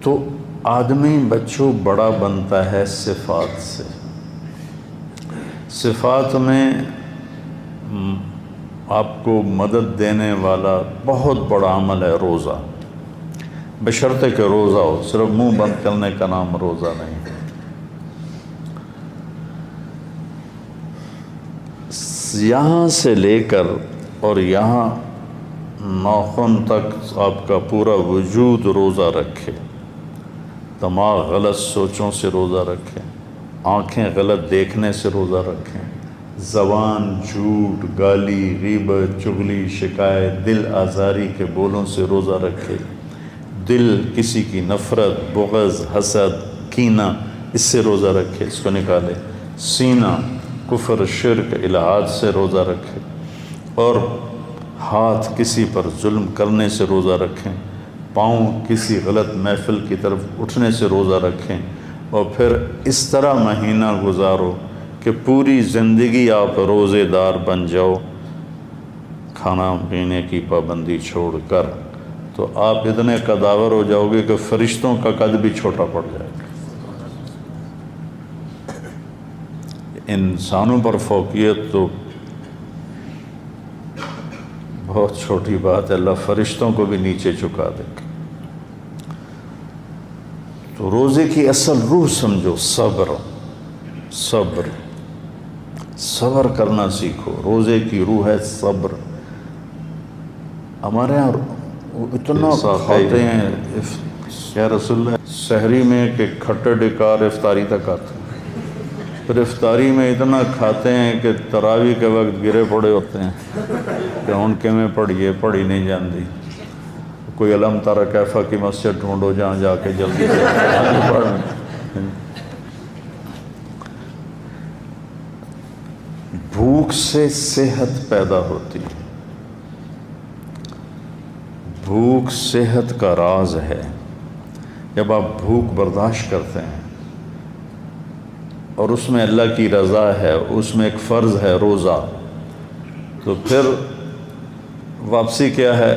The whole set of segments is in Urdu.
تو آدمی بچوں بڑا بنتا ہے صفات سے۔ صفات میں آپ کو مدد دینے والا بہت بڑا عمل ہے روزہ، بشرطے کہ روزہ ہو، صرف منہ بند کرنے کا نام روزہ نہیں۔ یہاں سے لے کر اور یہاں ناخن تک آپ کا پورا وجود روزہ رکھے، دماغ غلط سوچوں سے روزہ رکھیں، آنکھیں غلط دیکھنے سے روزہ رکھیں، زبان جھوٹ، گالی، غیبت، چغلی، شکایت، دل آزاری کے بولوں سے روزہ رکھے، دل کسی کی نفرت، بغض، حسد، کینہ، اس سے روزہ رکھے، اس کو نکالے، سینہ کفر، شرک، الہات سے روزہ رکھے، اور ہاتھ کسی پر ظلم کرنے سے روزہ رکھیں، پاؤں کسی غلط محفل کی طرف اٹھنے سے روزہ رکھیں، اور پھر اس طرح مہینہ گزارو کہ پوری زندگی آپ روزے دار بن جاؤ، کھانا پینے کی پابندی چھوڑ کر، تو آپ اتنے قداور ہو جاؤ گے کہ فرشتوں کا قد بھی چھوٹا پڑ جائے گا۔ انسانوں پر فوقیت تو بہت چھوٹی بات ہے، اللہ فرشتوں کو بھی نیچے جھکا دے گا۔ تو روزے کی اصل روح سمجھو، صبر، صبر، صبر کرنا سیکھو۔ روزے کی روح ہے صبر۔ ہمارے یہاں اتنا کھاتے ہیں یا رسول اللہ سحری میں کہ کھٹے ڈکار افطاری تک آتے ہیں، پھر افطاری میں اتنا کھاتے ہیں کہ تراویح کے وقت گرے پڑے ہوتے ہیں کہ ان کے میں پڑھی نہیں جاندی، کوئی علم تارا کیفا کی مسجد ڈھونڈو جہاں جا کے جلدی سے پڑھ۔ بھوک سے صحت پیدا ہوتی ہے، بھوک صحت کا راز ہے۔ جب آپ بھوک برداشت کرتے ہیں اور اس میں اللہ کی رضا ہے، اس میں ایک فرض ہے روزہ، تو پھر واپسی کیا ہے؟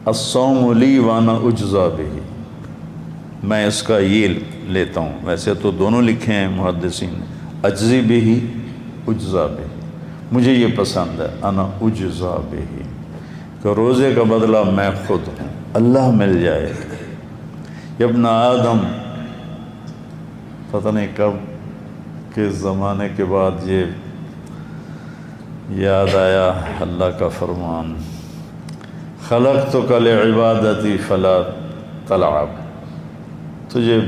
الصوم لی وانا اجزا بہ، میں اس کا یہ لیتا ہوں۔ ویسے تو دونوں لکھے ہیں محدثین نے، اجزی بہ، اجزا بہ، مجھے یہ پسند ہے، انا اجزا بہ، کہ روزے کا بدلہ میں خود ہوں، اللہ مل جائے گا۔ ابن آدم، پتہ نہیں کب کے زمانے کے بعد یہ یاد آیا اللہ کا فرمان، خلقتک لعبادتی فلا تلعب، تجھے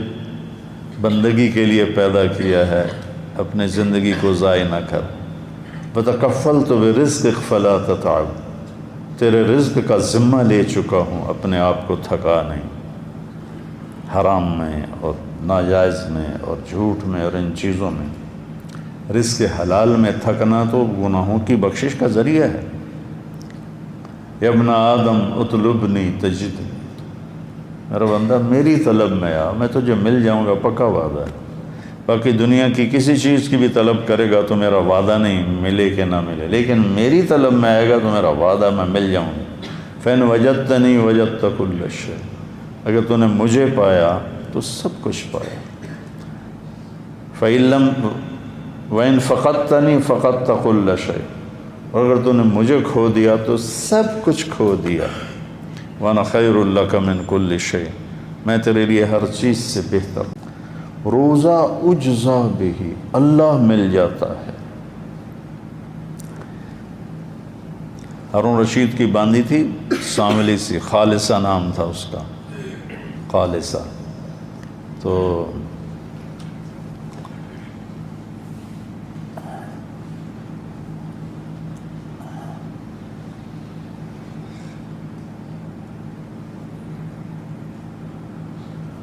بندگی کے لیے پیدا کیا ہے، اپنے زندگی کو ضائع نہ کر۔ وتکفلت برزقک فلا تتعب، تیرے رزق کا ذمہ لے چکا ہوں، اپنے آپ کو تھکا نہیں، حرام میں اور ناجائز میں اور جھوٹ میں اور ان چیزوں میں۔ رزق حلال میں تھکنا تو گناہوں کی بخشش کا ذریعہ ہے۔ یا ابن آدم اطلبنی تجدنی، میرا بندہ میری طلب میں آ، میں تجھے مل جاؤں گا، پکا وعدہ ہے۔ باقی دنیا کی کسی چیز کی بھی طلب کرے گا تو میرا وعدہ نہیں ملے کہ نہ ملے، لیکن میری طلب میں آئے گا تو میرا وعدہ میں مل جاؤں گا۔ فَإِنْ وَجَدْتَنِي وَجَدْتَ كُلَّ شَيْءٍ، اگر تو نے مجھے پایا تو سب کچھ پایا۔ فَإِنْ لَمْ وَإِنْ فَقَدْتَنِي فَقَدْتَ كُلَّ شَيْءٍ، اور اگر تو نے مجھے کھو دیا تو سب کچھ کھو دیا۔ وَأَنَا خَيْرٌ لَكَ مِنْ كُلِّ شَيْءٍ، میں تیرے لیے ہر چیز سے بہتر ہوں۔ روزہ اجزا بہ، اللہ مل جاتا ہے۔ ہارون رشید کی باندھی تھی ساملی سی، خالصہ نام تھا اس کا، خالصہ، تو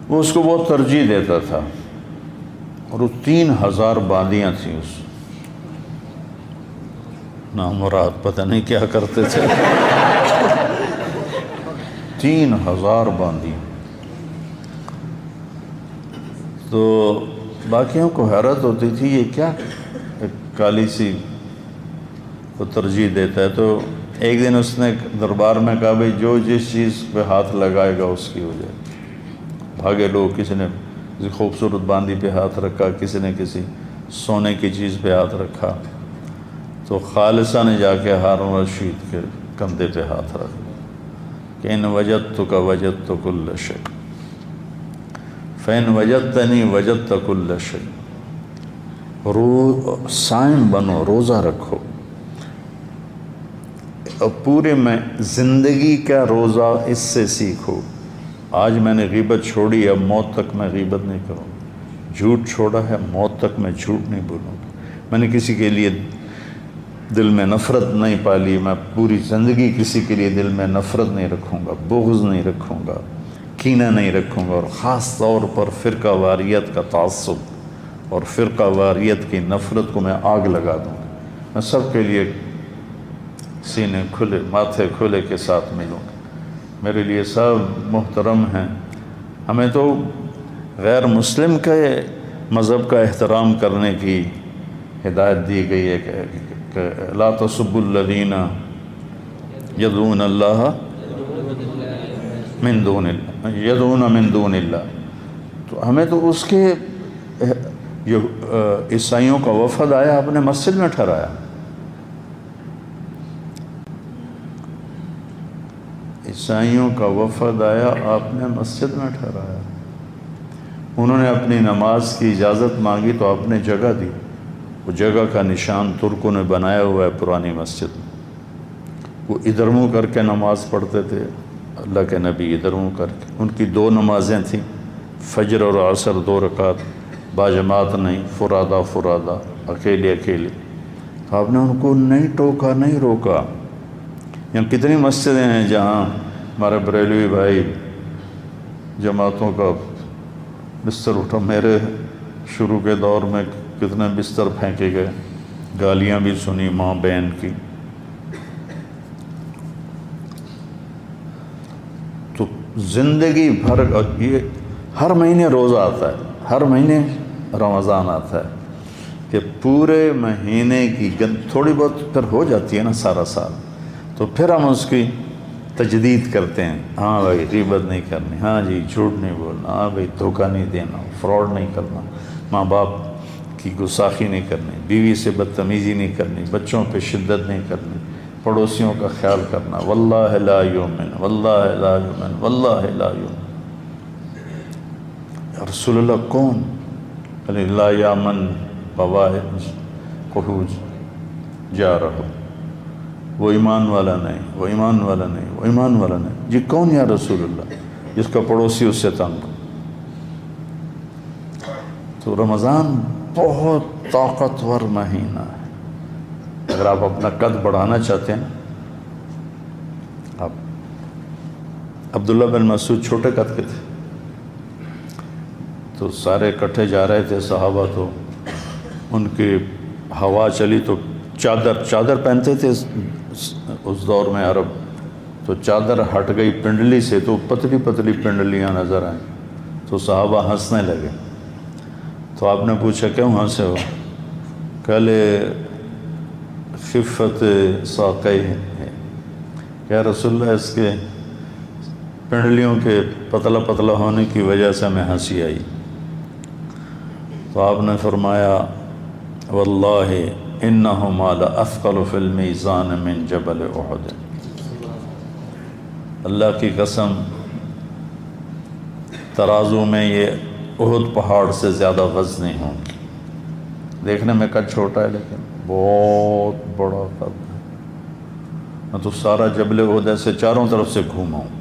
وہ اس کو بہت ترجیح دیتا تھا، اور وہ 3000 باندیاں تھیں اس نامراد، پتہ نہیں کیا کرتے تھے، 3000 باندیاں۔ تو باقیوں کو حیرت ہوتی تھی یہ کیا ایک کالی سی کو ترجیح دیتا ہے، تو ایک دن اس نے دربار میں کہا بھئی جو جس چیز پہ ہاتھ لگائے گا اس کی ہو جائے. بھاگے لوگ، کسی نے کسی خوبصورت باندی پہ ہاتھ رکھا، کسی نے کسی سونے کی چیز پہ ہاتھ رکھا. تو خالصہ نے جا کے ہارون رشید کے کندھے پہ ہاتھ رکھا کہ ان وجدتک وجدت کل شیء فإن وجدتنی وجدت کل شیء. صائم بنو، روزہ رکھو، اور پورے میں زندگی کا روزہ اس سے سیکھو. آج میں نے غیبت چھوڑی، اب موت تک میں غیبت نہیں کروں. جھوٹ چھوڑا ہے، موت تک میں جھوٹ نہیں بولوں گا. میں نے کسی کے لیے دل میں نفرت نہیں پالی، میں پوری زندگی کسی کے لیے دل میں نفرت نہیں رکھوں گا، بغض نہیں رکھوں گا، کینہ نہیں رکھوں گا. اور خاص طور پر فرقہ واریت کا تعصب اور فرقہ واریت کی نفرت کو میں آگ لگا دوں گا. میں سب کے لیے سینے کھلے، ماتھے کھلے کے ساتھ ملوں گا. میرے لیے سب محترم ہیں. ہمیں تو غیر مسلم کے مذہب کا احترام کرنے کی ہدایت دی گئی ہے کہ لا تسبوا الذین یدعون اللہ من دون اللہ، یدعون من دون اللہ. تو ہمیں تو اس کے عیسائیوں کا وفد آیا، اپنے مسجد میں ٹھہرایا. عیسائیوں کا وفد آیا، آپ نے مسجد میں ٹھہرایا. انہوں نے اپنی نماز کی اجازت مانگی تو آپ نے جگہ دی. وہ جگہ کا نشان ترکوں نے بنایا ہوا ہے پرانی مسجد میں. وہ ادھر منہ کر کے نماز پڑھتے تھے، اللہ کے نبی ادھر منہ کر کے. ان کی 2 نمازیں تھیں، فجر اور عصر 2 رکعت، باجماعت نہیں، فرادہ فرادہ، اکیلے اکیلے. تو آپ نے ان کو نہیں ٹوکا، نہیں روکا. یہاں کتنی مسجدیں ہیں جہاں ہمارے بریلوی بھائی جماعتوں کا بستر اٹھا. میرے شروع کے دور میں کتنے بستر پھینکے گئے، گالیاں بھی سنی ماں بہن کی. تو زندگی بھر یہ ہر مہینے روزہ آتا ہے، ہر مہینے رمضان آتا ہے کہ پورے مہینے کی تھوڑی بہت پھر ہو جاتی ہے نا سارا سال، تو پھر ہم اس کی تجدید کرتے ہیں. ہاں بھائی غیبت نہیں کرنی، ہاں جی جھوٹ نہیں بولنا، ہاں بھائی دھوکہ نہیں دینا، فراڈ نہیں کرنا، ماں باپ کی گستاخی نہیں کرنی، بیوی سے بدتمیزی نہیں کرنی، بچوں پہ شدت نہیں کرنی، پڑوسیوں کا خیال کرنا. واللہ لا یؤمن، واللہ لا یؤمن، واللہ لا یؤمن. رسول اللہ کون؟ لا یامن بوائج قحوج جا رہو، وہ ایمان والا نہیں، وہ ایمان والا نہیں، وہ ایمان والا نہیں. جی کون یا رسول اللہ؟ جس کا پڑوسی اس سے تنگ. تو رمضان بہت طاقتور مہینہ ہے. اگر آپ اپنا قد بڑھانا چاہتے ہیں، آپ عبداللہ بن مسعود چھوٹے قد کے تھے، تو سارے اکٹھے جا رہے تھے صحابہ. تو ان کی ہوا چلی تو چادر پہنتے تھے اس دور میں عرب، تو چادر ہٹ گئی پنڈلی سے تو پتلی پتلی پنڈلیاں نظر آئیں. تو صحابہ ہنسنے لگے. تو آپ نے پوچھا کیوں ہنسے ہو؟ کہلے خفت ساقی ہے، یا رسول اللہ اس کے پنڈلیوں کے پتلا پتلا ہونے کی وجہ سے ہمیں ہنسی آئی. تو آپ نے فرمایا واللہ انہما لاثقل فی المیزان من جبل احد. اللہ کی قسم ترازو میں یہ احد پہاڑ سے زیادہ وزنی ہوں گی. دیکھنے میں قد چھوٹا ہے لیکن بہت بڑا قد ہے. میں تو سارا جبل احد ایسے چاروں طرف سے گھوما ہوں.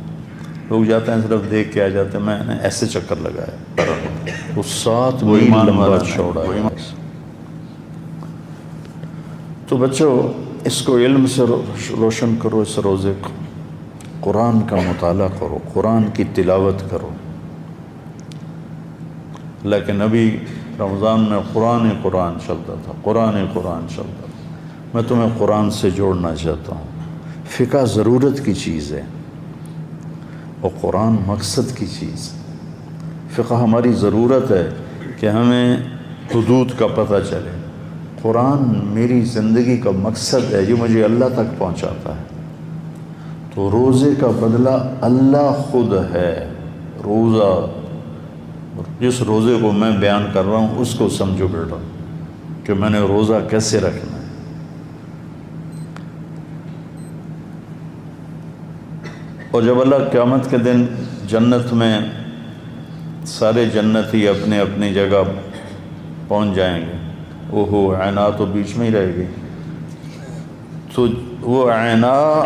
لوگ جاتے ہیں صرف دیکھ کے آ جاتے ہیں، میں نے ایسے چکر لگایا. وہ 7 میل لمبا چوڑا ہے. تو بچوں اس کو علم سے روشن کرو. اس روزے کو قرآن کا مطالعہ کرو، قرآن کی تلاوت کرو. اللہ کے نبی رمضان میں قرآن چلتا تھا، قرآن چلتا تھا. میں تمہیں قرآن سے جوڑنا چاہتا ہوں. فقہ ضرورت کی چیز ہے اور قرآن مقصد کی چیز. فقہ ہماری ضرورت ہے کہ ہمیں حدود کا پتہ چلے. قرآن میری زندگی کا مقصد ہے، یہ مجھے اللہ تک پہنچاتا ہے. تو روزے کا بدلہ اللہ خود ہے۔ روزہ، جس روزے کو میں بیان کر رہا ہوں اس کو سمجھو بیٹا کہ میں نے روزہ کیسے رکھنا ہے۔ اور جب اللہ قیامت کے دن جنت میں سارے جنتی اپنے اپنی جگہ پہنچ جائیں گے، اوہو عینا تو بیچ میں ہی رہے گی، تو وہ عینا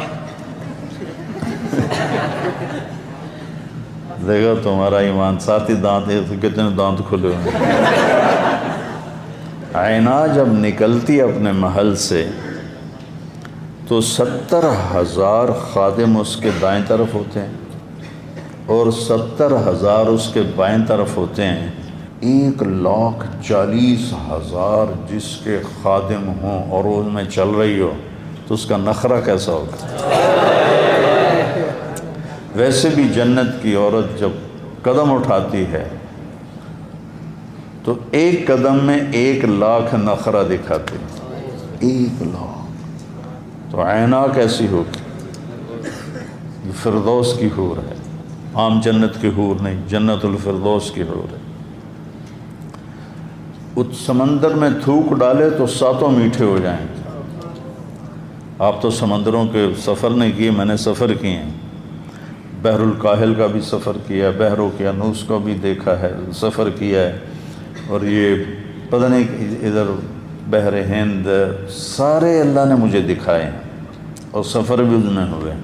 دیکھا تمہارا ایمان، ساتھ ہی دانت ہے تو کتنے دانت کھلے ہوئے۔ عینا جب نکلتی اپنے محل سے تو 70,000 خادم اس کے دائیں طرف ہوتے ہیں اور 70,000 اس کے بائیں طرف ہوتے ہیں۔ 1,40,000 جس کے خادم ہوں اور اس میں چل رہی ہو تو اس کا نخرہ کیسا ہوگا؟ ویسے بھی جنت کی عورت جب قدم اٹھاتی ہے تو ایک قدم میں 1,00,000 نخرہ دکھاتی ہے، 1,00,000۔ تو عینا کیسی ہوگی؟ یہ فردوس کی حور ہے، عام جنت کی حور نہیں، جنت الفردوس کی حور ہے۔ اس سمندر میں تھوک ڈالے تو 7 میٹھے ہو جائیں گے۔ آپ تو سمندروں کے سفر نہیں کیے، میں نے سفر کیے ہیں، بحر الکاہل کا بھی سفر کیا ہے، بحر اوقیانوس کا بھی دیکھا ہے، سفر کیا ہے، اور یہ پتہ نہیں ادھر بحر ہند، سارے اللہ نے مجھے دکھائے ہیں اور سفر بھی اس میں ہوئے۔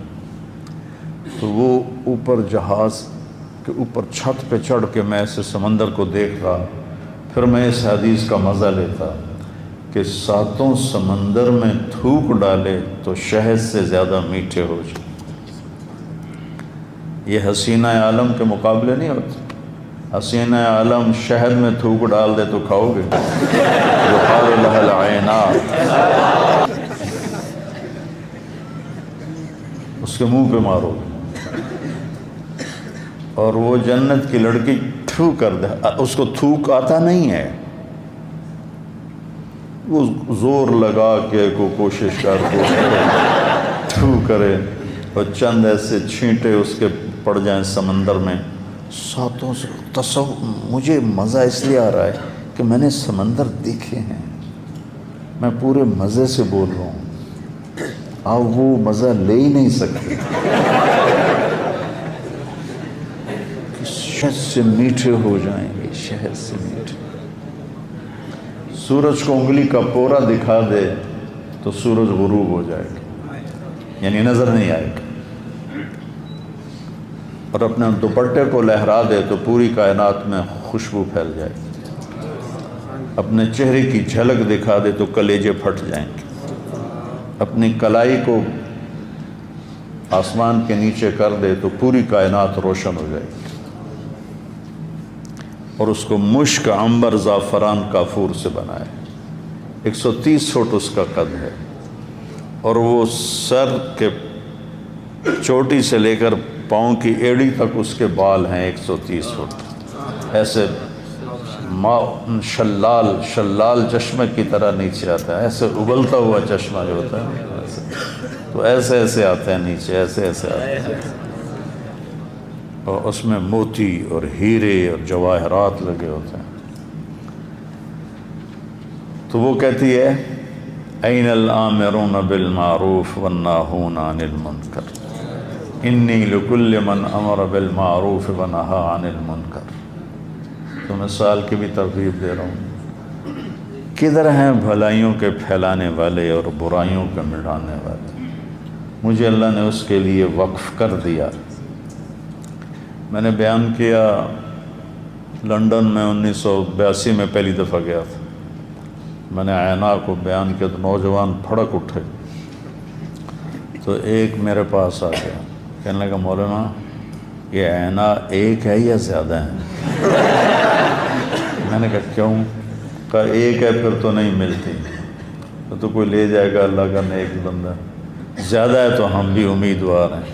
تو وہ اوپر جہاز کے اوپر چھت پہ چڑھ کے میں ایسے سمندر کو دیکھ رہا، پھر میں اس حدیث کا مزہ لیتا کہ 7 سمندر میں تھوک ڈالے تو شہد سے زیادہ میٹھے ہو جائے۔ یہ حسینہ عالم کے مقابلے نہیں ہوتے۔ حسینہ عالم شہد میں تھوک ڈال دے تو کھاؤ گے؟ یقال لها العینات، اس کے منہ پہ مارو گے۔ اور وہ جنت کی لڑکی تھو کر دے، اس کو تھوک آتا نہیں ہے، وہ زور لگا کے کو کوشش کر کے تھو کرے اور چند ایسے چھینٹے اس کے پڑ جائیں سمندر میں۔ 7 سے مجھے مزہ اس لیے آ رہا ہے کہ میں نے سمندر دیکھے ہیں، میں پورے مزے سے بول رہا ہوں، آپ وہ مزہ لے ہی نہیں سکتے۔ شہد سے میٹھے ہو جائیں گے، شہد سے میٹھے۔ سورج کو انگلی کا پورا دکھا دے تو سورج غروب ہو جائے گا، یعنی نظر نہیں آئے گا، اور اپنے دوپٹے کو لہرا دے تو پوری کائنات میں خوشبو پھیل جائے گی، اپنے چہرے کی جھلک دکھا دے تو کلیجے پھٹ جائیں گے، اپنی کلائی کو آسمان کے نیچے کر دے تو پوری کائنات روشن ہو جائے گی، اور اس کو مشک، عنبر، زعفران، کافور سے بنائے۔ 130 فٹ اس کا قد ہے، اور وہ سر کے چوٹی سے لے کر پاؤں کی ایڑی تک اس کے بال ہیں 130 فٹ، ایسے شلال چشمے کی طرح نیچے آتا ہے، ایسے ابلتا ہوا چشمہ جو ہوتا ہے تو ایسے ایسے آتے ہیں نیچے، ایسے ایسے آتے ہیں، اور اس میں موتی اور ہیرے اور جواہرات لگے ہوتے ہیں۔ تو وہ کہتی ہے این الآمرون بالمعروف والناہون عن المنکر انی لکل من امر بالمعروف ونہا عن المنکر۔ تو مثال کی بھی ترغیب دے رہا ہوں، کدھر ہیں بھلائیوں کے پھیلانے والے اور برائیوں کے مٹانے والے؟ مجھے اللہ نے اس کے لیے وقف کر دیا۔ میں نے بیان کیا لنڈن میں 1982 میں پہلی دفعہ گیا تھا، میں نے عینا کو بیان کیا تو نوجوان پھڑک اٹھے، تو ایک میرے پاس آ گیا، کہنے لگا مولانا یہ عینا ایک ہے یا زیادہ ہیں؟ میں نے کہا کیوں؟ کہا ایک ہے پھر تو نہیں ملتی، تو کوئی لے جائے گا اللہ کا نیک بندہ، زیادہ ہے تو ہم بھی امیدوار ہیں۔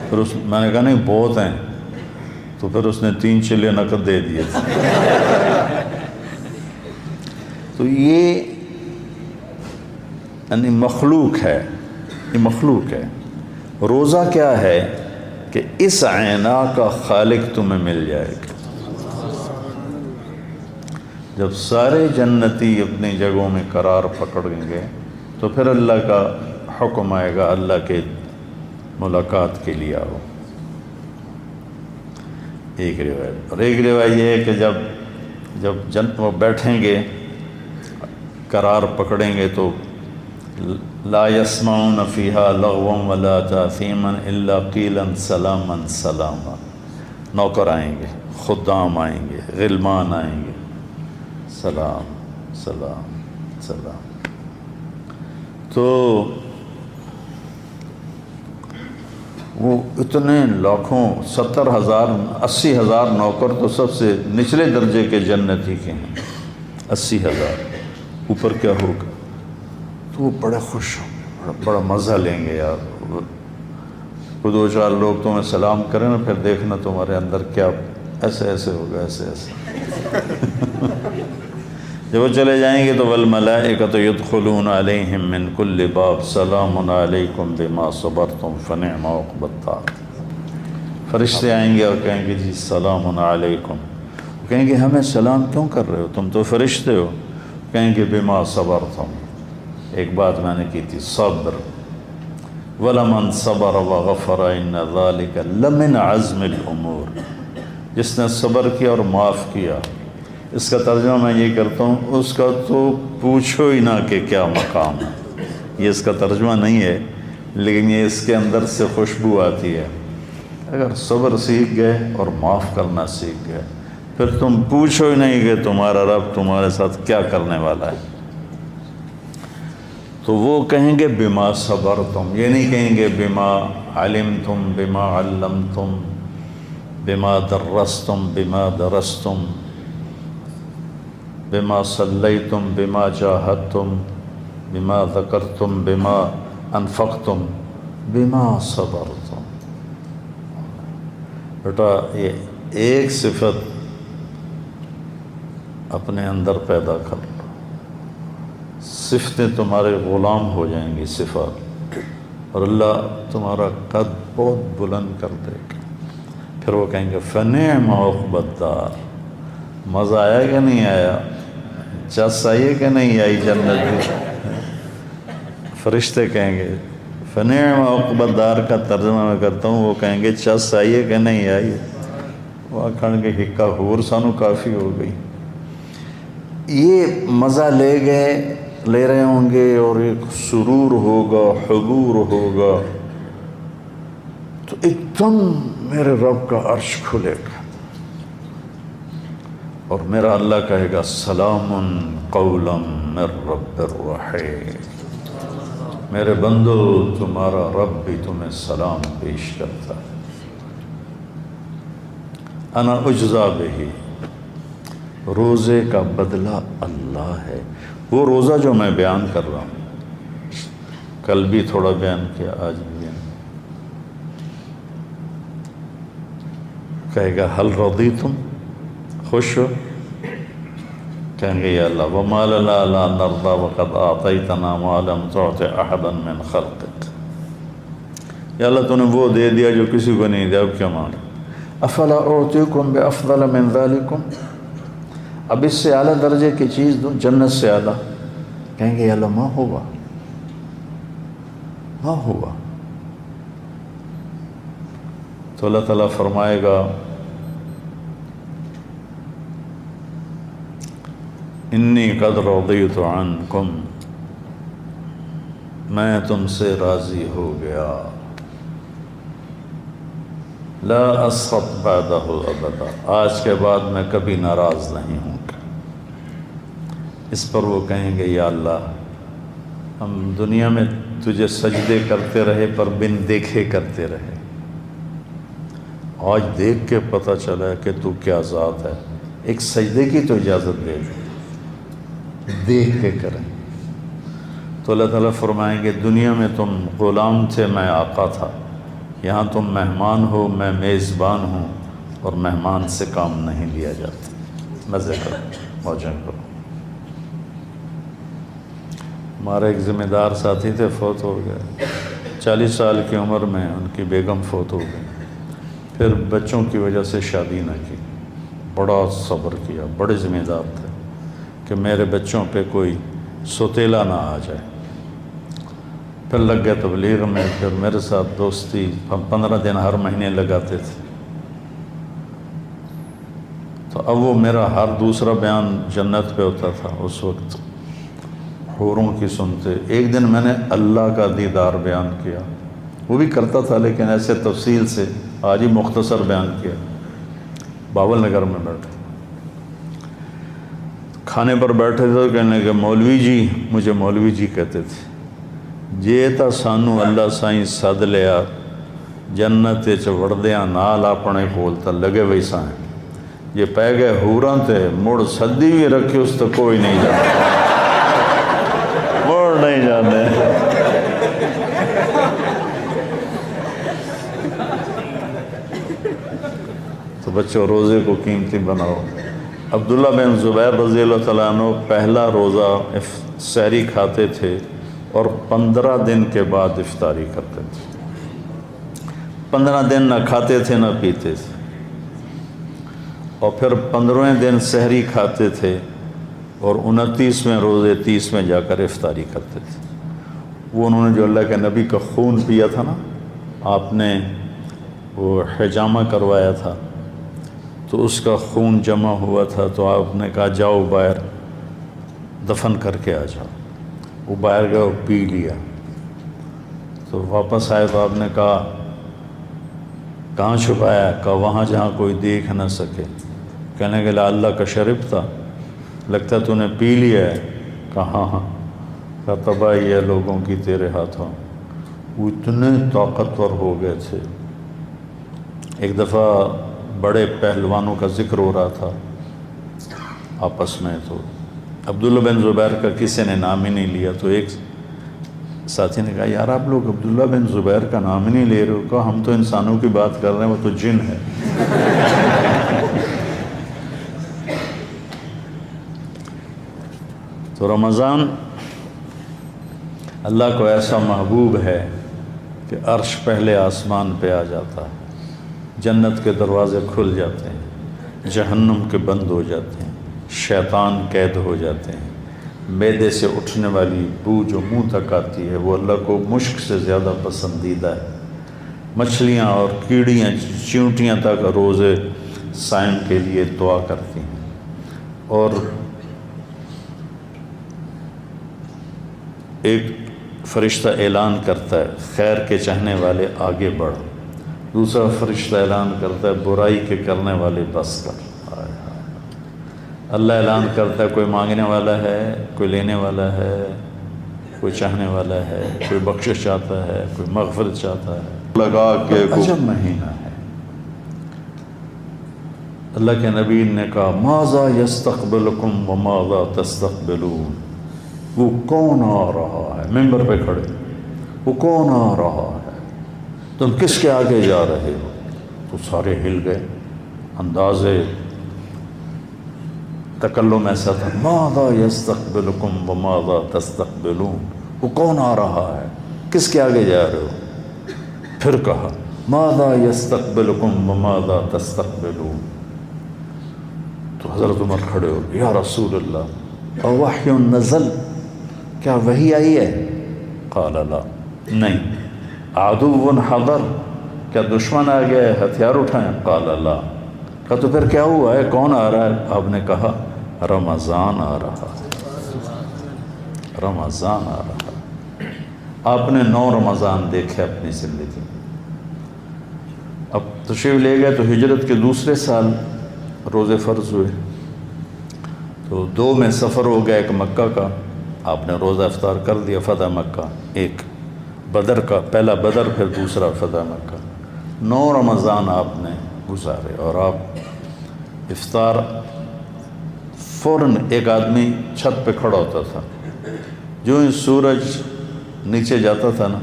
پھر میں نے کہا نہیں بہت ہیں، تو پھر اس نے 3 چلے نقد دے دیے تھے۔ تو یہ یعنی مخلوق ہے، یہ مخلوق ہے، روزہ کیا ہے کہ اس عینا کا خالق تمہیں مل جائے گا۔ جب سارے جنتی اپنی جگہوں میں قرار پکڑیں گے تو پھر اللہ کا حکم آئے گا، اللہ کے ملاقات کے لیے آؤ۔ ایک روایت، اور ایک روایت یہ ہے کہ جب وہ بیٹھیں گے، قرار پکڑیں گے تو لا يسمعون فيها لغوا ولا تاثیما الا قیلا سلاما سلاما، نوکر آئیں گے، خدام آئیں گے، غلمان آئیں گے، سلام سلام سلام۔ تو وہ اتنے لاکھوں 70,000 80,000 نوکر تو سب سے نچلے درجے کے جنتی کے ہیں، 80,000، اوپر کیا ہوگا؟ تو وہ بڑے خوش ہوں گے، بڑا مزہ لیں گے یار۔ کوئی 2-4 لوگ تمہیں سلام کریں نا، پھر دیکھنا تمہارے اندر کیا ایسے ایسے ہوگا، ایسے ایسے۔ جب وہ چلے جائیں گے تو والملائکۃ یدخلون علیہم من کل باب سلام علیکم بما صبرتم فنعم عقبی الدار۔ فرشتے آئیں گے اور کہیں گے جی سلام علیکم، کہیں گے ہمیں سلام کیوں کر رہے ہو، تم تو فرشتے ہو۔ کہیں گے بما صبرتم، ایک بات میں نے کی تھی، صبر، وَلَمَنْ صَبَرَ وَغَفَرَ إِنَّ ذَلِكَ لَمِنْ عَزْمِ الْأُمُورِ، جس نے صبر کیا اور معاف کیا۔ اس کا ترجمہ میں یہ کرتا ہوں، اس کا تو پوچھو ہی نہ کہ کیا مقام ہے۔ یہ اس کا ترجمہ نہیں ہے، لیکن یہ اس کے اندر سے خوشبو آتی ہے۔ اگر صبر سیکھ گئے اور معاف کرنا سیکھ گئے، پھر تم پوچھو ہی نہیں کہ تمہارا رب تمہارے ساتھ کیا کرنے والا ہے۔ تو وہ کہیں گے بما صبرتم، یہ نہیں کہیں گے بما علمتم، بما علمتم، بما درستم، بما درستم، بما صلیتم، بما جاہدتم، بما ذکرتم، بما انفقتم، بما صبرتم۔ بیٹا یہ ایک صفت اپنے اندر پیدا کر لو، صفتیں تمہارے غلام ہو جائیں گی صفات، اور اللہ تمہارا قد بہت بلند کر دے گا۔ پھر وہ کہیں گے فنعم عقبی الدار، مزہ آیا کہ نہیں آیا، چس آئی کہ نہیں آئی جنت میں۔ فرشتے کہیں گے فنعم عقبی الدار کا ترجمہ میں کرتا ہوں، وہ کہیں گے چس آئی کہ نہیں آئی، وہ آکھن کے ہکا ہور سانو کافی ہو گئی۔ یہ مزہ لے رہے ہوں گے، اور ایک سرور ہوگا، حضور ہوگا، تو ایک دم میرے رب کا عرش کھلے گا، اور میرا اللہ کہے گا سلام قولا من رب الرحیم، میرے بندو تمہارا رب بھی تمہیں سلام پیش کرتا ہے۔ انا اجزا بہی، روزے کا بدلہ اللہ ہے۔ وہ روزہ جو میں بیان کر رہا ہوں، کل بھی تھوڑا بیان کیا، آج بھی بیان، کہے گا حل رضیتم، خوش ہو؟ کہیں گے یا اللہ وما لنا لا نرضى وقد اعطیتنا ما لم تعط احدا من خلقک، یا اللہ تو نے وہ دے دیا جو کسی کو نہیں دیا، اب کیا مانگے؟ افلا اعطیکم بافضل من ذلکم، اب اس سے اعلیٰ درجے کی چیز دوں، جنت سے اعلیٰ۔ کہیں گے یا اللہ ما ہوا، ما ہوا؟ تو اللہ تعالیٰ فرمائے گا انی قد رضیت عنکم، میں تم سے راضی ہو گیا، لا اسخط بعدہ ابدا، آج کے بعد میں کبھی ناراض نہیں ہوں گا۔ اس پر وہ کہیں گے یا اللہ ہم دنیا میں تجھے سجدے کرتے رہے پر بن دیکھے کرتے رہے، آج دیکھ کے پتہ چلا کہ تو کیا ذات ہے، ایک سجدے کی تو اجازت دے دے، دیکھ کے کریں۔ تو اللہ تعالیٰ فرمائیں گے دنیا میں تم غلام تھے، میں آقا تھا، یہاں تم مہمان ہو، میں میزبان ہوں، اور مہمان سے کام نہیں لیا جاتا، مزے کرو، موجیں کرو۔ ہمارے ایک ذمہ دار ساتھی تھے، فوت ہو گئے 40 سال کی عمر میں، ان کی بیگم فوت ہو گئی، پھر بچوں کی وجہ سے شادی نہ کی، بڑا صبر کیا، بڑے ذمہ دار تھے کہ میرے بچوں پہ کوئی سوتیلا نہ آ جائے، پھر لگ گئے تبلیغ میں، پھر میرے ساتھ دوستی، ہم 15 دن ہر مہینے لگاتے تھے، تو اب وہ میرا ہر دوسرا بیان جنت پہ ہوتا تھا اس وقت، حوروں کی سنتے۔ ایک دن میں نے اللہ کا دیدار بیان کیا، وہ بھی کرتا تھا لیکن ایسے تفصیل سے، آج ہی مختصر بیان کیا، باول نگر میں بیٹھے، کھانے پر بیٹھے تھے، کہنے کہ مولوی جی، مجھے مولوی جی کہتے تھے، جے تا سانو اللہ سائیں سد لیا جنت وچ وڑدیاں نال اپنے کول تا لگے وئی سائیں، یہ پہ گئے حوراں تے مڑ سدی بھی رکھی اس تو کوئی نہیں جاتا، مڑ نہیں جانے۔ تو بچوں روزے کو قیمتی بناؤ۔ عبداللہ بن زبیر رضی اللہ تعالیٰ عنہ پہلا روزہ سحری کھاتے تھے اور 15 دن کے بعد افطاری کرتے تھے، 15 دن نہ کھاتے تھے نہ پیتے تھے، اور پھر 15ویں دن سحری کھاتے تھے اور 29ویں روزے 30 میں جا کر افطاری کرتے تھے۔ وہ انہوں نے جو اللہ کے نبی کا خون پیا تھا نا، آپ نے وہ حجامہ کروایا تھا، تو اس کا خون جمع ہوا تھا، تو آپ نے کہا جاؤ باہر دفن کر کے آ جاؤ، وہ باہر گئے اور پی لیا، تو واپس آئے تو آپ نے کہا کہاں چھپایا؟ کہا وہاں جہاں کوئی دیکھ نہ سکے۔ کہنے کے اللہ کا شرب تھا، لگتا تو نے پی لیا ہے؟ کہا ہاں۔ کہا تباہی ہے لوگوں کی تیرے ہاتھوں، وہ اتنے طاقتور ہو گئے تھے۔ ایک دفعہ بڑے پہلوانوں کا ذکر ہو رہا تھا آپس میں، تو عبداللہ بن زبیر کا کسی نے نام ہی نہیں لیا، تو ایک ساتھی نے کہا یار آپ لوگ عبداللہ بن زبیر کا نام ہی نہیں لے رہے ہو؟ کہا ہم تو انسانوں کی بات کر رہے ہیں، وہ تو جن ہے۔ تو رمضان اللہ کو ایسا محبوب ہے کہ عرش پہلے آسمان پہ آ جاتا ہے، جنت کے دروازے کھل جاتے ہیں، جہنم کے بند ہو جاتے ہیں، شیطان قید ہو جاتے ہیں، معدے سے اٹھنے والی بو جو منہ تک آتی ہے وہ اللہ کو مشک سے زیادہ پسندیدہ ہے، مچھلیاں اور کیڑیاں چیونٹیاں تک روزے صائم کے لیے دعا کرتی ہیں، اور ایک فرشتہ اعلان کرتا ہے خیر کے چاہنے والے آگے بڑھ، دوسرا فرشتہ اعلان کرتا ہے برائی کے کرنے والے بس کر۔ اللہ اعلان کرتا ہے کوئی مانگنے والا ہے، کوئی لینے والا ہے، کوئی چاہنے والا ہے، کوئی بخشش چاہتا ہے، کوئی مغفرت چاہتا ہے، لگا کے عجب مہینہ ہے۔ اللہ کے نبی نے کہا ماذا یستقبلکم وماذا تستقبلون، وہ کون آ رہا ہے؟ ممبر پہ کھڑے، وہ کون آ رہا ہے؟ تم کس کے آگے جا رہے ہو؟ تو سارے ہل گئے، اندازے تکلم ایسا تھا، ماذا یستقبلکم وماذا تستقبلون، وہ کون آ رہا ہے؟ کس کے آگے جا رہے ہو؟ پھر کہا ماذا یستقبلکم وماذا تستقبلون، تو حضرت عمر کھڑے ہو، یا رسول اللہ اوحی نزل، کیا وحی آئی ہے؟ قال لا، نہیں۔ عدو حضر، کیا دشمن آ گیا ہے ہتھیار اٹھائیں؟ قال لا۔ کہا تو پھر کیا ہوا ہے، کون آ رہا ہے؟ آپ نے کہا رمضان آ رہا ہے، رمضان آ رہا ہے۔ آپ نے 9 رمضان دیکھے اپنی زندگی میں۔ اب تشریف لے گئے تو ہجرت کے دوسرے سال روزے فرض ہوئے، تو 2 میں سفر ہو گیا، ایک مکہ کا، آپ نے روزہ افطار کر دیا، فتح مکہ، ایک بدر کا، پہلا بدر پھر دوسرا فتح مکہ۔ 9 رمضان آپ نے گزارے، اور آپ افطار فوراً، ایک آدمی چھت پہ کھڑا ہوتا تھا، جو ہی سورج نیچے جاتا تھا نا،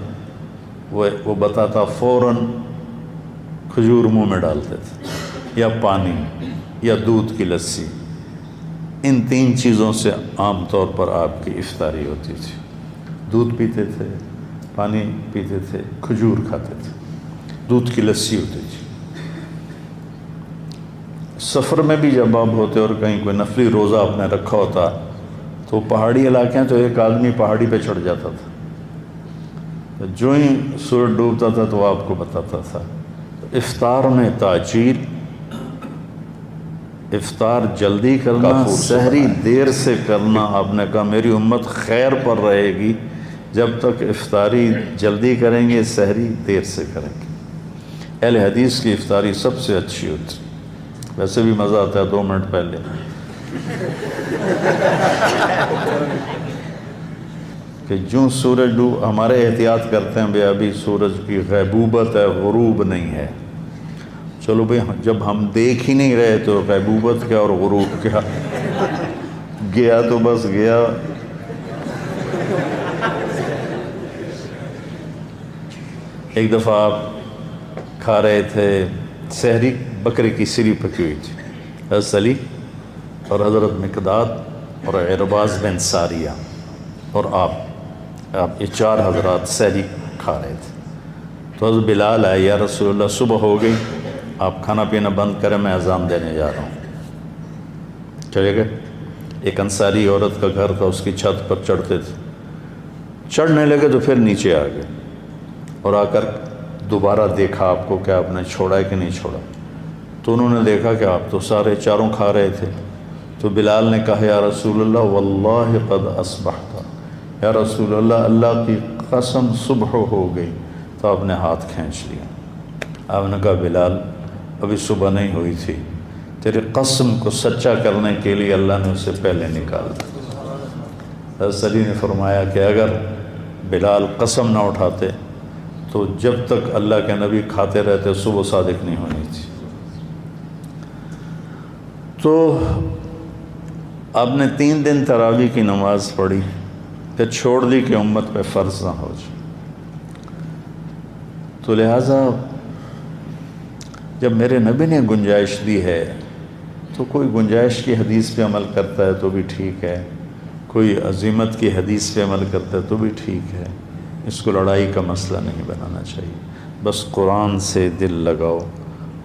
وہ بتاتا فوراً کھجور منہ میں ڈالتے تھے، یا پانی یا دودھ کی لسی، ان 3 چیزوں سے عام طور پر آپ کی افطاری ہوتی تھی۔ دودھ پیتے تھے، پانی پیتے تھے، کھجور کھاتے تھے، دودھ کی لسی ہوتی تھی۔ سفر میں بھی جب آپ ہوتے اور کہیں کوئی نفلی روزہ آپ نے رکھا ہوتا تو پہاڑی علاقے ہیں تو ایک آدمی پہاڑی پہ چڑھ جاتا تھا، جو ہی سورج ڈوبتا تھا تو وہ آپ کو بتاتا تھا۔ افطار میں تاجیل، افطار جلدی کرنا، سحری دیر سے کرنا۔ آپ نے کہا میری امت خیر پر رہے گی جب تک افطاری جلدی کریں گے، سحری دیر سے کریں گے۔ اہل حدیث کی افطاری سب سے اچھی ہوتی، ویسے بھی مزہ آتا ہے 2 منٹ پہلے۔ کہ جو سورج ڈوب، ہمارے احتیاط کرتے ہیں بھئی ابھی سورج کی غیبوبت ہے، غروب نہیں ہے۔ چلو بھئی جب ہم دیکھ ہی نہیں رہے تو غیبوبت کیا اور غروب کیا، گیا تو بس گیا۔ ایک دفعہ آپ کھا رہے تھے سحری، بکرے کی سری پکی ہوئی تھی، حضرت علی اور حضرت مقداد اور عرباض بن ساریہ اور آپ یہ 4 حضرات سحری کھا رہے تھے۔ تو حضرت بلال آئے، یا رسول اللہ صبح ہو گئی، آپ کھانا پینا بند کریں، میں اذان دینے جا رہا ہوں۔ چلے گئے۔ ایک انصاری عورت کا گھر تھا، اس کی چھت پر چڑھتے تھے، چڑھنے لگے تو پھر نیچے آ گئے اور آ کر دوبارہ دیکھا آپ کو کہ آپ نے چھوڑا ہے کہ نہیں چھوڑا۔ تو انہوں نے دیکھا کہ آپ تو سارے چاروں کھا رہے تھے۔ تو بلال نے کہا یا رسول اللہ واللہ قد اصبحت، یا رسول اللہ اللہ کی قسم صبح ہو گئی۔ تو آپ نے ہاتھ کھینچ لیا۔ آپ نے کہا بلال ابھی صبح نہیں ہوئی تھی، تیرے قسم کو سچا کرنے کے لیے اللہ نے اسے پہلے نکال دیا۔ حضرت علی نے فرمایا کہ اگر بلال قسم نہ اٹھاتے تو جب تک اللہ کے نبی کھاتے رہتے صبح صادق نہیں ہونی تھی۔ تو آپ نے 3 دن تراویح کی نماز پڑھی، پھر چھوڑ دی کہ امت پہ فرض نہ ہو جائے۔ تو لہٰذا جب میرے نبی نے گنجائش دی ہے تو کوئی گنجائش کی حدیث پہ عمل کرتا ہے تو بھی ٹھیک ہے، کوئی عزیمت کی حدیث پہ عمل کرتا ہے تو بھی ٹھیک ہے، اس کو لڑائی کا مسئلہ نہیں بنانا چاہیے۔ بس قرآن سے دل لگاؤ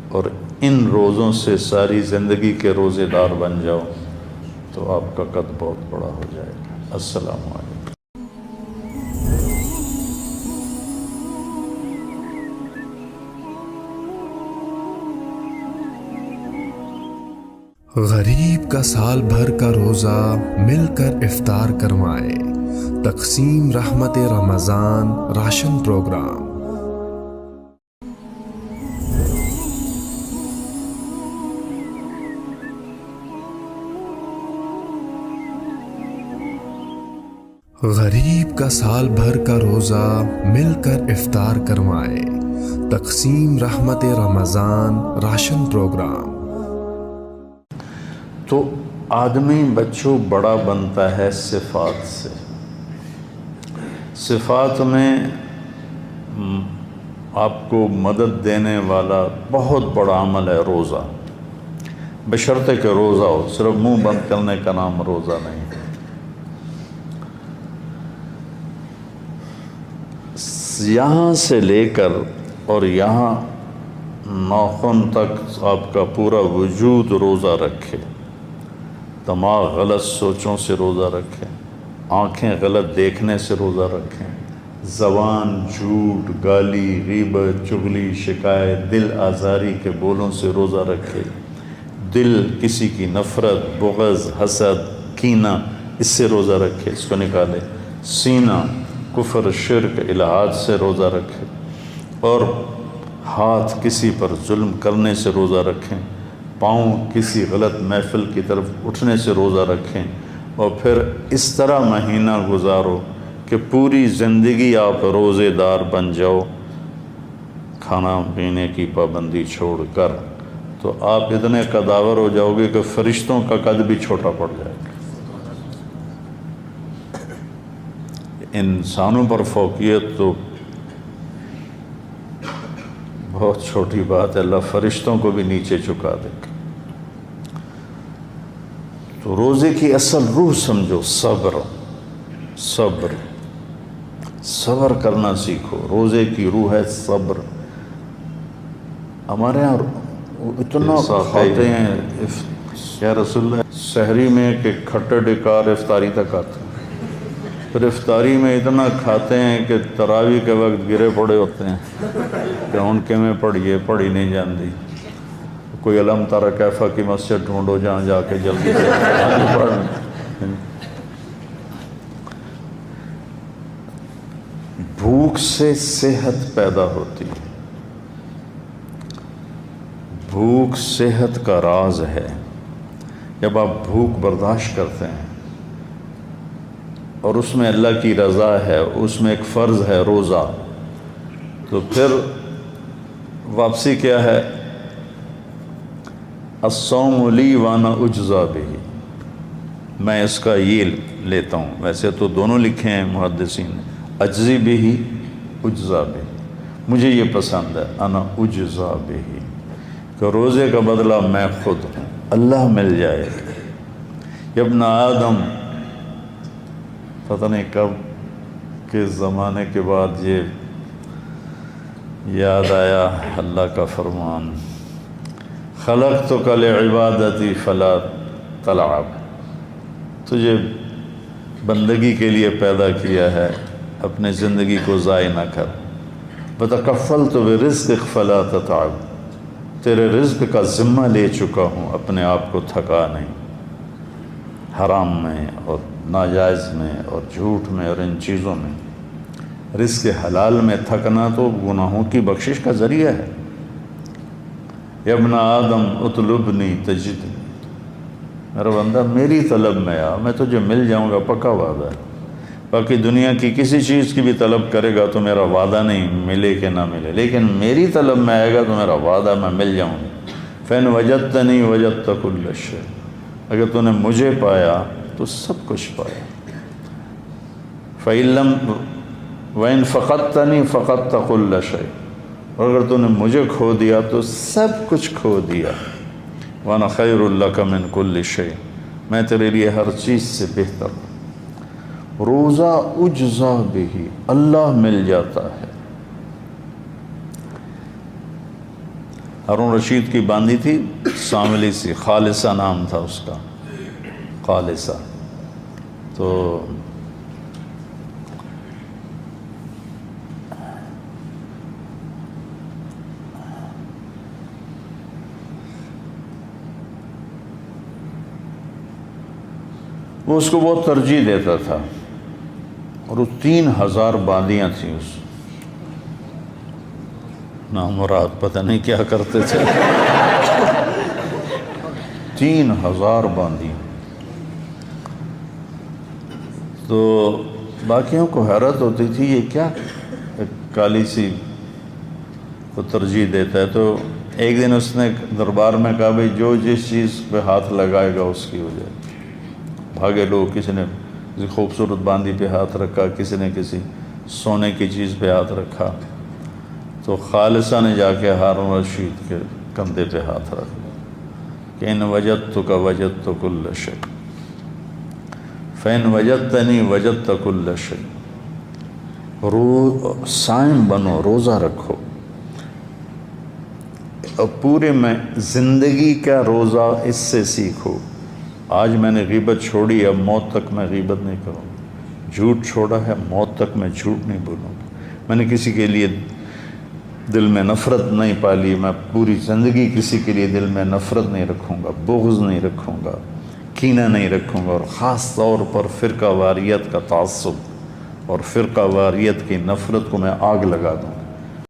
اور ان روزوں سے ساری زندگی کے روزے دار بن جاؤ تو آپ کا قد بہت بڑا ہو جائے گا۔ السلام علیکم۔ غریب کا سال بھر کا روزہ مل کر افطار کروائے، تقسیم رحمت رمضان راشن پروگرام۔ غریب کا سال بھر کا روزہ مل کر افطار کروائے، تقسیم رحمت رمضان راشن پروگرام۔ تو آدمی بچوں بڑا بنتا ہے صفات سے۔ صفات میں آپ کو مدد دینے والا بہت بڑا عمل ہے روزہ، بشرطے کہ روزہ ہو، صرف منہ بند کرنے کا نام روزہ نہیں۔ یہاں سے لے کر اور یہاں ناخن تک آپ کا پورا وجود روزہ رکھے، دماغ غلط سوچوں سے روزہ رکھیں، آنکھیں غلط دیکھنے سے روزہ رکھیں، زبان جھوٹ، گالی، غیبت، چغلی، شکایت، دل آزاری کے بولوں سے روزہ رکھے، دل کسی کی نفرت، بغض، حسد، کینہ، اس سے روزہ رکھے، اس کو نکالے، سینہ کفر، شرک، الہات سے روزہ رکھے، اور ہاتھ کسی پر ظلم کرنے سے روزہ رکھیں، پاؤں کسی غلط محفل کی طرف اٹھنے سے روزہ رکھیں، اور پھر اس طرح مہینہ گزارو کہ پوری زندگی آپ روزے دار بن جاؤ، کھانا پینے کی پابندی چھوڑ کر، تو آپ اتنے قداور ہو جاؤ گے کہ فرشتوں کا قد بھی چھوٹا پڑ جائے گا۔ انسانوں پر فوقیت تو بہت چھوٹی بات ہے، اللہ فرشتوں کو بھی نیچے چکا دے گا۔ تو روزے کی اصل روح سمجھو، صبر، صبر، صبر کرنا سیکھو. روزے کی روح ہے صبر. ہمارے یہاں اتنا کھاتے ہیں یا رسول اللہ سحری میں کہ کھٹے ڈکار افطاری تک آتے ہیں. پھر افطاری میں اتنا کھاتے ہیں کہ تراویح کے وقت گرے پڑے ہوتے ہیں کہ ان کے میں پڑھی نہیں جاندی. کوئی علم تارا کیفا کی مسجد ڈھونڈو جہاں جا کے جلدی سے پڑھ. بھوک سے صحت پیدا ہوتی ہے. بھوک صحت کا راز ہے. جب آپ بھوک برداشت کرتے ہیں اور اس میں اللہ کی رضا ہے، اس میں ایک فرض ہے روزہ، تو پھر واپسی کیا ہے؟ الصوم لی وانا اجزا بہ. میں اس کا یہ لیتا ہوں. ویسے تو دونوں لکھے ہیں محدثین نے، اجزی بہ اجزا بہ. مجھے یہ پسند ہے انا اجزا بہ، کہ روزے کا بدلہ میں خود ہوں، اللہ مل جائے گا. ابن آدم، پتہ نہیں کب کے زمانے کے بعد یہ یاد آیا اللہ کا فرمان، خلقتک لعبادتی فلا تلعب. تجھے بندگی کے لیے پیدا کیا ہے، اپنے زندگی کو ضائع نہ کر. وتکفلت برزقک فلا تتعب. تیرے رزق کا ذمہ لے چکا ہوں، اپنے آپ کو تھکا نہیں. حرام میں اور ناجائز میں اور جھوٹ میں اور ان چیزوں میں. رزق حلال میں تھکنا تو گناہوں کی بخشش کا ذریعہ ہے. یا ابن آدم اطلبنی تجدنی، میرا بندہ میری طلب میں آ، میں تجھے مل جاؤں گا، پکا وعدہ ہے. باقی دنیا کی کسی چیز کی بھی طلب کرے گا تو میرا وعدہ نہیں ملے کہ نہ ملے، لیکن میری طلب میں آئے گا تو میرا وعدہ میں مل جاؤں گا. فَإِنْ وَجَدْتَنِي وَجَدْتَ كُلَّ شَيْءٍ. اگر تو نے مجھے پایا تو سب کچھ پایا. فَإِن لَمْ وَإِنْ فَقَدْتَنِي فَقَدْتَ كُلَّ شَيْءٍ. اور اگر تو نے مجھے کھو دیا تو سب کچھ کھو دیا. وَأَنَا خَيْرٌ لَكَ مِنْ كُلِّ شَيْءٍ. میں تیرے لیے ہر چیز سے بہتر ہوں. روزہ اجزا بہ، اللہ مل جاتا ہے. ہارون رشید کی باندھی تھی ساملی سی، خالصہ نام تھا اس کا، خالصہ. تو وہ اس کو بہت ترجیح دیتا تھا، اور وہ 3000 باندیاں تھیں. اس نامراد پتہ نہیں کیا کرتے تھے. 3000 باندیاں. تو باقیوں کو حیرت ہوتی تھی یہ کیا کالی سی کو ترجیح دیتا ہے. تو ایک دن اس نے دربار میں کہا بھئی جو جس چیز پہ ہاتھ لگائے گا اس کی ہو جائے. بھاگے لوگ، کسی نے کسی خوبصورت باندی پہ ہاتھ رکھا، کسی نے کسی سونے کی چیز پہ ہاتھ رکھا. تو خالصہ نے جا کے ہارون رشید کے کندھے پہ ہاتھ رکھ دیا کہ ان وجدتک وجدت کل شیء فإن وجدتنی وجدت کل شیء. صائم بنو، روزہ رکھو. اور پورے میں زندگی کا روزہ اس سے سیکھو. آج میں نے غیبت چھوڑی، اب موت تک میں غیبت نہیں کروں. جھوٹ چھوڑا ہے، موت تک میں جھوٹ نہیں بولوں. میں نے کسی کے لیے دل میں نفرت نہیں پالی، میں پوری زندگی کسی کے لیے دل میں نفرت نہیں رکھوں گا، بغض نہیں رکھوں گا، کینہ نہیں رکھوں گا. اور خاص طور پر فرقہ واریت کا تعصب اور فرقہ واریت کی نفرت کو میں آگ لگا دوں.